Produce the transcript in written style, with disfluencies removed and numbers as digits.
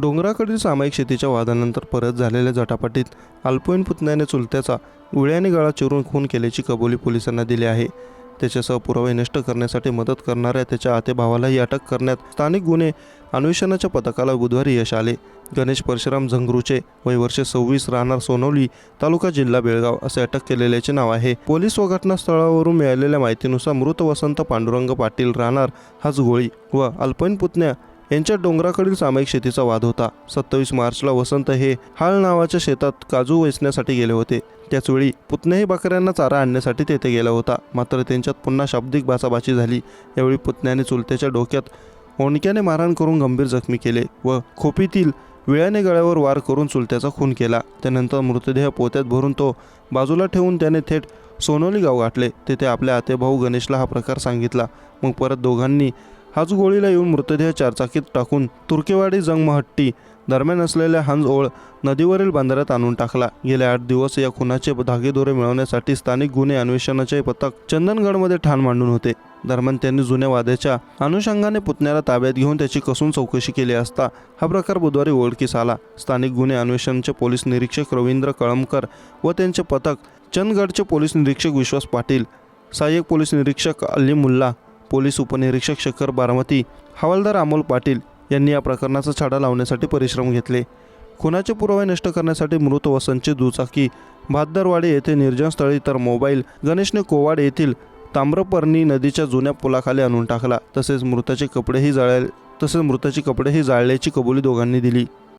डोंगराकडील सामायिक शेतीच्या वादानंतर परत झालेल्या झटापटीत अल्पवयीन पुतण्याने चुलत्याचा विळ्याने गळा चिरून खून केल्याची कबुली पोलिसांना दिली आहे। त्याच्यासह पुरावे नष्ट करण्यासाठी मदत करणाऱ्या त्याच्या आतेभावालाही अटक करण्यात स्थानिक गुन्हे अन्वेषणाच्या पथकाला बुधवारी यश आले। गणेश परशुराम झंगरूचे वय वर्ष 26 राहणार सोनवली तालुका जिल्हा बेळगाव असे अटक केलेल्याचे नाव आहे। पोलीस व घटनास्थळावरून मिळालेल्या माहितीनुसार मृत वसंत पांडुरंग पाटील राहणार हाचगोळी व अल्पवयीन पुतण्या यांच्या डोंगराकडील सामायिक शेतीचा वाद होता। 27 मार्चला वसंत हे हाळ नावाच्या शेतात काजू वेचण्यासाठी गेले होते। त्याचवेळी पुतण्याही बकऱ्यांना चारा आणण्यासाठी तेथे गेला होता। मात्र त्यांच्यात पुन्हा शाब्दिक बाचाबाची झाली। यावेळी पुतण्याने चुलत्याच्या डोक्यात ओंडक्याने मारहाण करून गंभीर जखमी केले व खोपीतील विळ्याने गळ्यावर वार करून चुलत्याचा खून केला। त्यानंतर मृतदेह पोत्यात भरून तो बाजूला ठेवून त्याने थेट सोनवली गाव गाठले। तेथे आपल्या आतेभाऊ गणेशला हा प्रकार सांगितला। मग परत दोघांनी हाचगोळीला येऊन मृतदेह चारचाकीत टाकून तुर्केवाडी जंगमहट्टी दरम्यान असलेल्या हंजओळ नदीवरील बंदरात आणून टाकला। गेले 8 दिवस या खुनाचे धागेदोरे मिळवण्यासाठी स्थानिक गुन्हे अन्वेषणाचे पथक चंदनगडमध्ये ठाण मांडून होते। दरम्यान त्यांनी जुन्या वाद्याच्या अनुषंगाने पुतण्याला ताब्यात घेऊन त्याची कसून चौकशी केली असता हा प्रकार बुधवारी उघडकीस आला। स्थानिक गुन्हे अन्वेषणाचे पोलीस निरीक्षक रवींद्र कळमकर व त्यांचे पथक चंदगडचे पोलीस निरीक्षक विश्वास पाटील, सहाय्यक पोलीस निरीक्षक अली मुल्ला, पोलीस उपनिरीक्षक शेखर बारामती, हवालदार अमोल पाटील यांनी या प्रकरणाचा छडा लावण्यासाठी परिश्रम घेतले। खुनाचे पुरावे नष्ट करण्यासाठी मृत वसंतची दुचाकी भादरवाडी येथे निर्जनस्थळी तर मोबाईल गणेशने कोवाड येथील ताम्रपर्णी नदीच्या जुन्या पुलाखाली आणून टाकला। तसेच मृताची कपडेही जाळल्याची कबुली दोघांनी दिली।